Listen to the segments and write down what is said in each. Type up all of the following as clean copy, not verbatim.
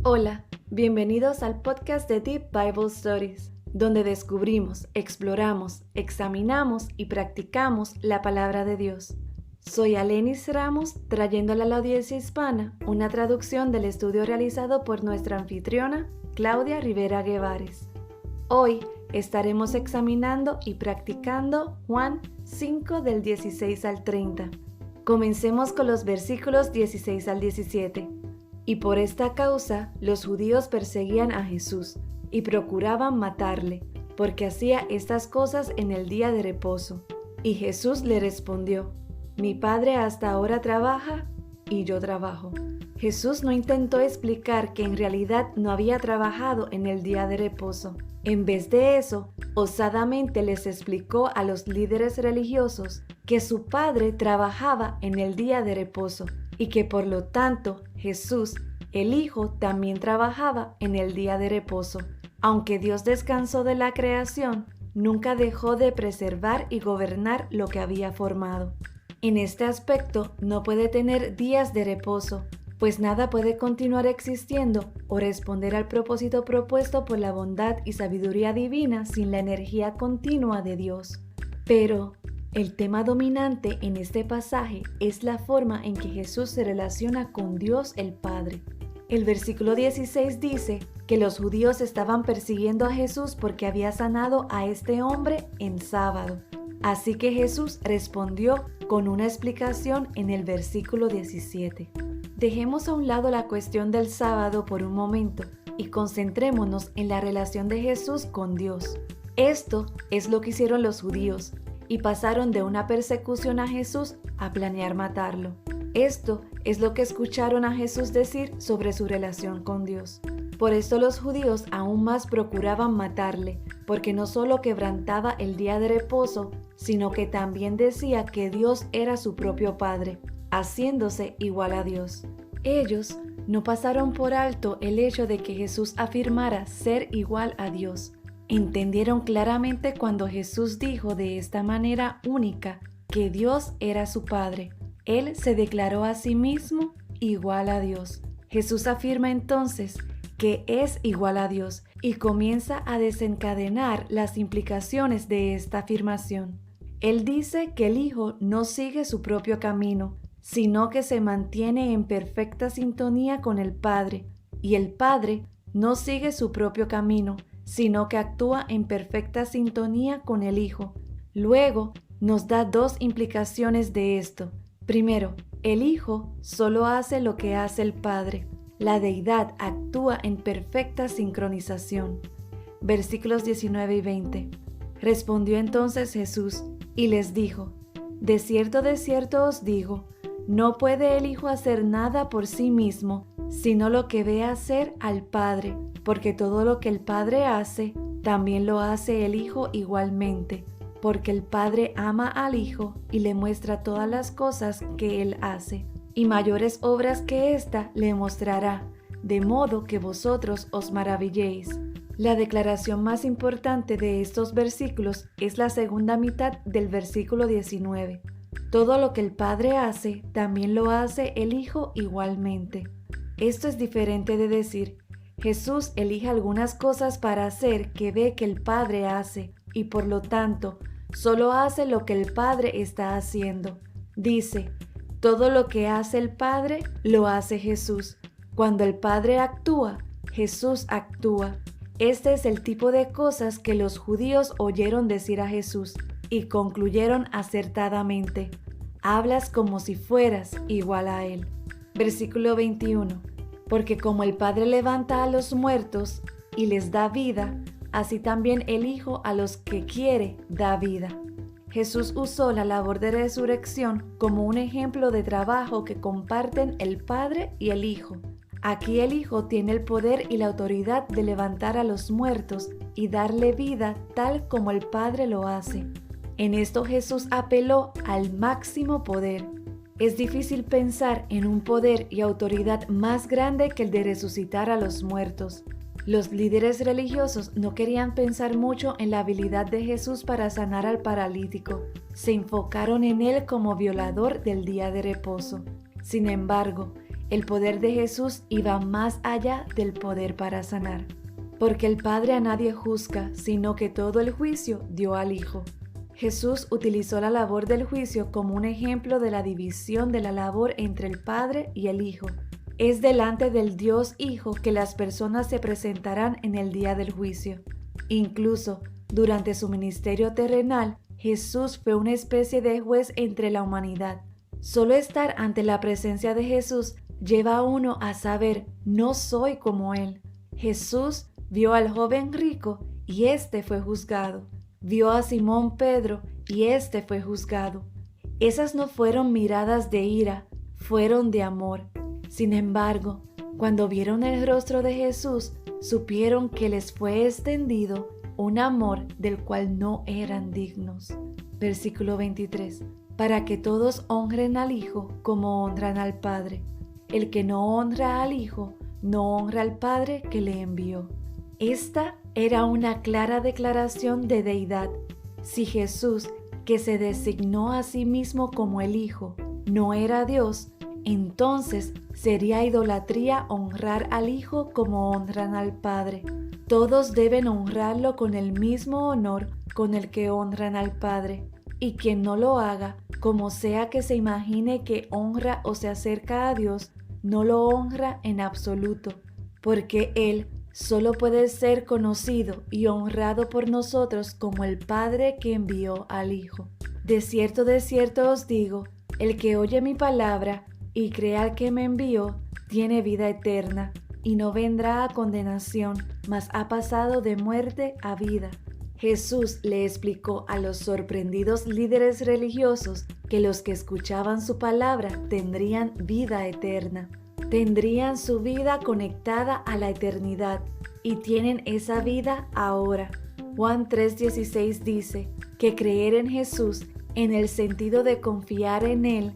Hola, bienvenidos al podcast de Deep Bible Stories, donde descubrimos, exploramos, examinamos y practicamos la palabra de Dios. Soy Alenis Ramos, trayéndole a la audiencia hispana una traducción del estudio realizado por nuestra anfitriona, Claudia Rivera Guevares. Hoy estaremos examinando y practicando Juan 5 del 16 al 30. Comencemos con los versículos 16 al 17. Y por esta causa los judíos perseguían a Jesús y procuraban matarle, porque hacía estas cosas en el día de reposo. Y Jesús le respondió: Mi Padre hasta ahora trabaja y yo trabajo. Jesús no intentó explicar que en realidad no había trabajado en el día de reposo. En vez de eso, osadamente les explicó a los líderes religiosos que su Padre trabajaba en el día de reposo y que por lo tanto Jesús, el Hijo, también trabajaba en el día de reposo. Aunque Dios descansó de la creación, nunca dejó de preservar y gobernar lo que había formado. En este aspecto no puede tener días de reposo, pues nada puede continuar existiendo o responder al propósito propuesto por la bondad y sabiduría divina sin la energía continua de Dios. Pero el tema dominante en este pasaje es la forma en que Jesús se relaciona con Dios el Padre. El versículo 16 dice que los judíos estaban persiguiendo a Jesús porque había sanado a este hombre en sábado. Así que Jesús respondió con una explicación en el versículo 17. Dejemos a un lado la cuestión del sábado por un momento y concentrémonos en la relación de Jesús con Dios. Esto es lo que hicieron los judíos y pasaron de una persecución a Jesús a planear matarlo. Esto es lo que escucharon a Jesús decir sobre su relación con Dios. Por esto los judíos aún más procuraban matarle, porque no solo quebrantaba el día de reposo, sino que también decía que Dios era su propio Padre, haciéndose igual a Dios. Ellos no pasaron por alto el hecho de que Jesús afirmara ser igual a Dios. Entendieron claramente cuando Jesús dijo de esta manera única que Dios era su Padre. Él se declaró a sí mismo igual a Dios. Jesús afirma entonces que es igual a Dios y comienza a desencadenar las implicaciones de esta afirmación. Él dice que el Hijo no sigue su propio camino, sino que se mantiene en perfecta sintonía con el Padre, y el Padre no sigue su propio camino, sino que actúa en perfecta sintonía con el Hijo. Luego, nos da dos implicaciones de esto. Primero, el Hijo solo hace lo que hace el Padre. La deidad actúa en perfecta sincronización. Versículos 19 y 20. Respondió entonces Jesús y les dijo: de cierto os digo, no puede el Hijo hacer nada por sí mismo, sino lo que ve hacer al Padre, porque todo lo que el Padre hace, también lo hace el Hijo igualmente, porque el Padre ama al Hijo y le muestra todas las cosas que Él hace, y mayores obras que ésta le mostrará, de modo que vosotros os maravilléis. La declaración más importante de estos versículos es la segunda mitad del versículo 19. Todo lo que el Padre hace, también lo hace el Hijo igualmente. Esto es diferente de decir: Jesús elige algunas cosas para hacer que ve que el Padre hace, y por lo tanto, solo hace lo que el Padre está haciendo. Dice: todo lo que hace el Padre, lo hace Jesús. Cuando el Padre actúa, Jesús actúa. Este es el tipo de cosas que los judíos oyeron decir a Jesús y concluyeron acertadamente: hablas como si fueras igual a Él. Versículo 21. Porque como el Padre levanta a los muertos y les da vida, así también el Hijo a los que quiere da vida. Jesús usó la labor de resurrección como un ejemplo de trabajo que comparten el Padre y el Hijo. Aquí el Hijo tiene el poder y la autoridad de levantar a los muertos y darle vida tal como el Padre lo hace. En esto Jesús apeló al máximo poder. Es difícil pensar en un poder y autoridad más grande que el de resucitar a los muertos. Los líderes religiosos no querían pensar mucho en la habilidad de Jesús para sanar al paralítico. Se enfocaron en él como violador del día de reposo. Sin embargo, El poder de Jesús iba más allá del poder para sanar, porque el Padre a nadie juzga, sino que todo el juicio dio al Hijo. Jesús utilizó la labor del juicio como un ejemplo de la división de la labor entre el Padre y el Hijo. Es delante del Dios Hijo que las personas se presentarán en el día del juicio. Incluso durante su ministerio terrenal, Jesús fue una especie de juez entre la humanidad. Solo estar ante la presencia de Jesús lleva a uno a saber, no soy como Él. Jesús vio al joven rico y éste fue juzgado. Vio a Simón Pedro y éste fue juzgado. Esas no fueron miradas de ira, fueron de amor. Sin embargo, cuando vieron el rostro de Jesús, supieron que les fue extendido un amor del cual no eran dignos. Versículo 23. Para que todos honren al Hijo como honran al Padre. El que no honra al Hijo, no honra al Padre que le envió. Esta era una clara declaración de deidad. Si Jesús, que se designó a sí mismo como el Hijo, no era Dios, entonces sería idolatría honrar al Hijo como honran al Padre. Todos deben honrarlo con el mismo honor con el que honran al Padre, y quien no lo haga, como sea que se imagine que honra o se acerca a Dios, no lo honra en absoluto, porque Él solo puede ser conocido y honrado por nosotros como el Padre que envió al Hijo. De cierto os digo, el que oye mi palabra y cree al que me envió, tiene vida eterna, y no vendrá a condenación, mas ha pasado de muerte a vida. Jesús le explicó a los sorprendidos líderes religiosos que los que escuchaban su palabra tendrían vida eterna. Tendrían su vida conectada a la eternidad y tienen esa vida ahora. Juan 3:16 dice que creer en Jesús en el sentido de confiar en Él,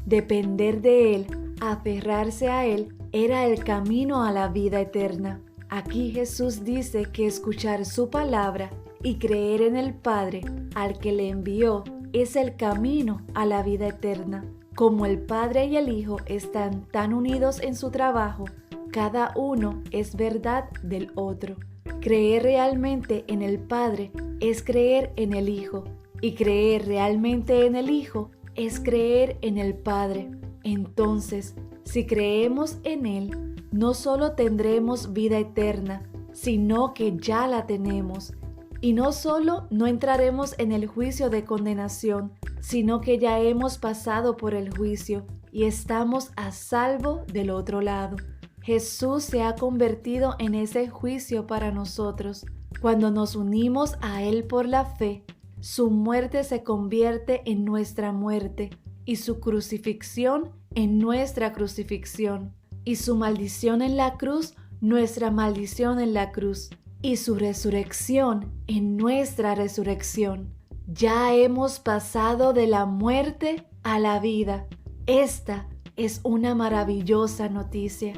depender de Él, aferrarse a Él, era el camino a la vida eterna. Aquí Jesús dice que escuchar su palabra y creer en el Padre al que le envió es el camino a la vida eterna. Como el Padre y el Hijo están tan unidos en su trabajo, cada uno es verdad del otro. Creer realmente en el Padre es creer en el Hijo, y creer realmente en el Hijo es creer en el Padre. Entonces, si creemos en Él, no solo tendremos vida eterna, sino que ya la tenemos. Y no solo no entraremos en el juicio de condenación, sino que ya hemos pasado por el juicio y estamos a salvo del otro lado. Jesús se ha convertido en ese juicio para nosotros. Cuando nos unimos a Él por la fe, su muerte se convierte en nuestra muerte y su crucifixión en nuestra crucifixión y su maldición en la cruz, nuestra maldición en la cruz y su resurrección en nuestra resurrección. Ya hemos pasado de la muerte a la vida. Esta es una maravillosa noticia.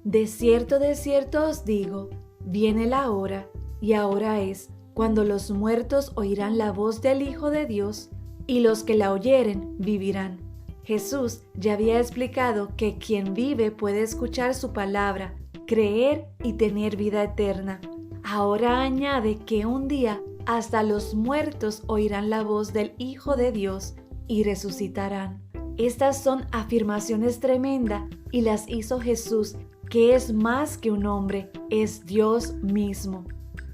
De cierto os digo, viene la hora, y ahora es, cuando los muertos oirán la voz del Hijo de Dios, y los que la oyeren vivirán. Jesús ya había explicado que quien vive puede escuchar su palabra, creer y tener vida eterna. Ahora añade que un día hasta los muertos oirán la voz del Hijo de Dios y resucitarán. Estas son afirmaciones tremendas y las hizo Jesús, que es más que un hombre, es Dios mismo.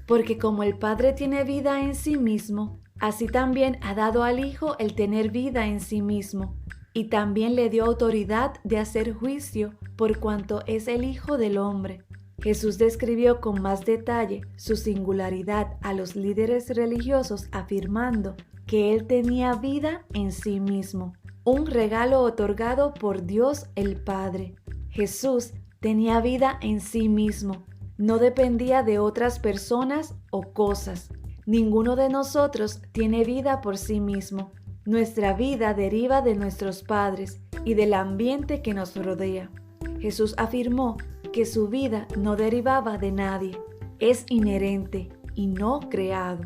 Porque como el Padre tiene vida en sí mismo, así también ha dado al Hijo el tener vida en sí mismo, y también le dio autoridad de hacer juicio por cuanto es el Hijo del hombre. Jesús describió con más detalle su singularidad a los líderes religiosos afirmando que Él tenía vida en sí mismo, un regalo otorgado por Dios el Padre. Jesús tenía vida en sí mismo, no dependía de otras personas o cosas. Ninguno de nosotros tiene vida por sí mismo. Nuestra vida deriva de nuestros padres y del ambiente que nos rodea. Jesús afirmó que su vida no derivaba de nadie, es inherente y no creado.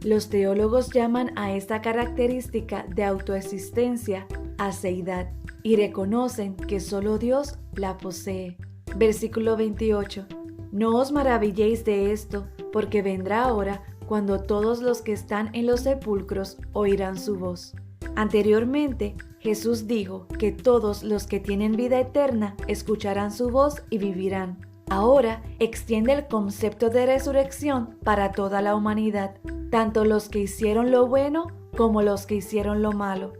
Los teólogos llaman a esta característica de autoexistencia aseidad y reconocen que solo Dios la posee. Versículo 28. No os maravilléis de esto, porque vendrá hora cuando todos los que están en los sepulcros oirán su voz. Anteriormente, Jesús dijo que todos los que tienen vida eterna escucharán su voz y vivirán. Ahora extiende el concepto de resurrección para toda la humanidad, tanto los que hicieron lo bueno como los que hicieron lo malo.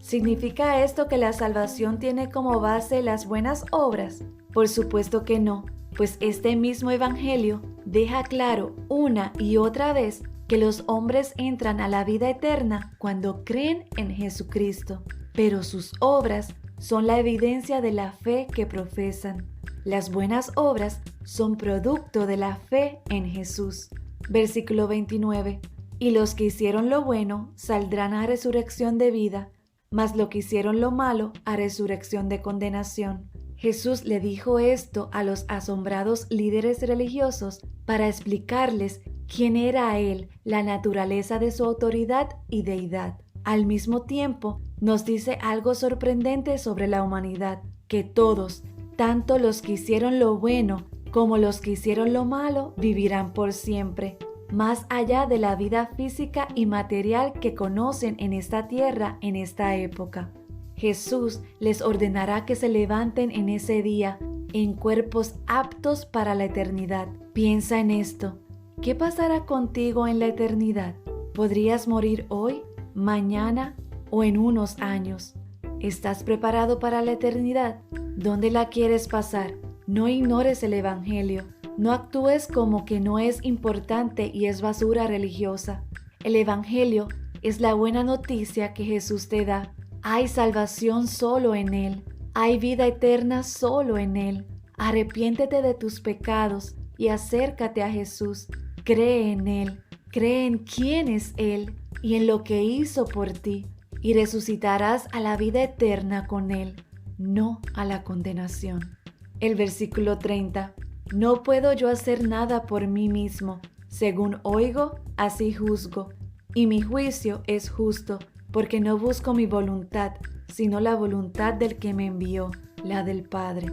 ¿Significa esto que la salvación tiene como base las buenas obras? Por supuesto que no, pues este mismo evangelio deja claro una y otra vez que los hombres entran a la vida eterna cuando creen en Jesucristo, pero sus obras son la evidencia de la fe que profesan. Las buenas obras son producto de la fe en Jesús. Versículo 29. Y los que hicieron lo bueno saldrán a resurrección de vida, mas los que hicieron lo malo a resurrección de condenación. Jesús le dijo esto a los asombrados líderes religiosos para explicarles quién era Él, la naturaleza de su autoridad y deidad. Al mismo tiempo, nos dice algo sorprendente sobre la humanidad, que todos, tanto los que hicieron lo bueno como los que hicieron lo malo, vivirán por siempre, más allá de la vida física y material que conocen en esta tierra en esta época. Jesús les ordenará que se levanten en ese día en cuerpos aptos para la eternidad. Piensa en esto. ¿Qué pasará contigo en la eternidad? ¿Podrías morir hoy, mañana o en unos años? ¿Estás preparado para la eternidad? ¿Dónde la quieres pasar? No ignores el Evangelio. No actúes como que no es importante y es basura religiosa. El Evangelio es la buena noticia que Jesús te da. Hay salvación solo en Él. Hay vida eterna solo en Él. Arrepiéntete de tus pecados y acércate a Jesús. Cree en Él. Cree en quién es Él y en lo que hizo por ti. Y resucitarás a la vida eterna con Él, no a la condenación. El versículo 30. No puedo yo hacer nada por mí mismo. Según oigo, así juzgo. Y mi juicio es justo, porque no busco mi voluntad, sino la voluntad del que me envió, la del Padre.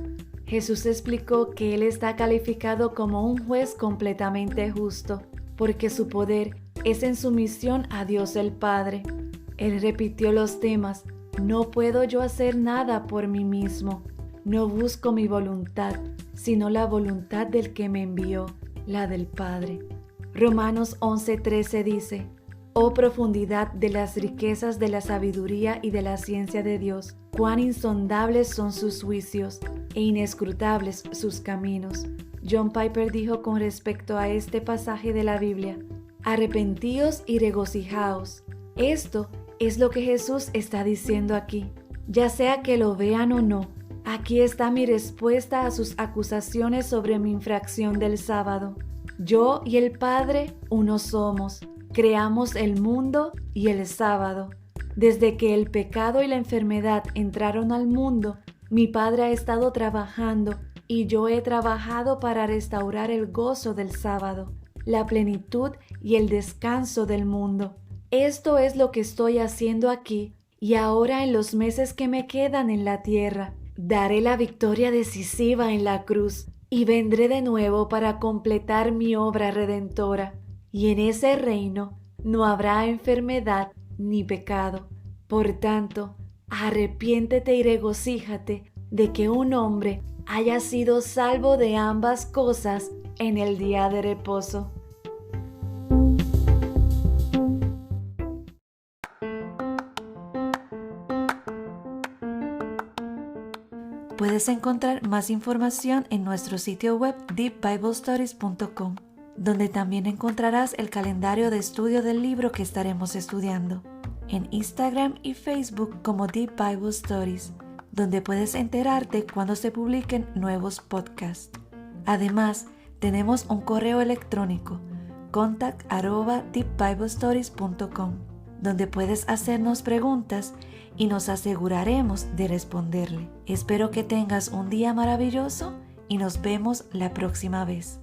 Jesús explicó que Él está calificado como un juez completamente justo, porque su poder es en sumisión a Dios el Padre. Él repitió los temas: no puedo yo hacer nada por mí mismo, no busco mi voluntad, sino la voluntad del que me envió, la del Padre. Romanos 11:13 dice: Oh profundidad de las riquezas de la sabiduría y de la ciencia de Dios, cuán insondables son sus juicios e inescrutables sus caminos. John Piper dijo con respecto a este pasaje de la Biblia: arrepentíos y regocijaos. Esto es lo que Jesús está diciendo aquí. Ya sea que lo vean o no, aquí está mi respuesta a sus acusaciones sobre mi infracción del sábado. Yo y el Padre uno somos. Creamos el mundo y el sábado. Desde que el pecado y la enfermedad entraron al mundo, mi Padre ha estado trabajando y yo he trabajado para restaurar el gozo del sábado, la plenitud y el descanso del mundo. Esto es lo que estoy haciendo aquí y ahora en los meses que me quedan en la tierra. Daré la victoria decisiva en la cruz y vendré de nuevo para completar mi obra redentora. Y en ese reino no habrá enfermedad ni pecado. Por tanto, arrepiéntete y regocíjate de que un hombre haya sido salvo de ambas cosas en el día de reposo. Puedes encontrar más información en nuestro sitio web deepbiblestories.com, donde también encontrarás el calendario de estudio del libro que estaremos estudiando, en Instagram y Facebook como Deep Bible Stories, donde puedes enterarte cuando se publiquen nuevos podcasts. Además, tenemos un correo electrónico, contact@deepbiblestories.com, donde puedes hacernos preguntas y nos aseguraremos de responderle. Espero que tengas un día maravilloso y nos vemos la próxima vez.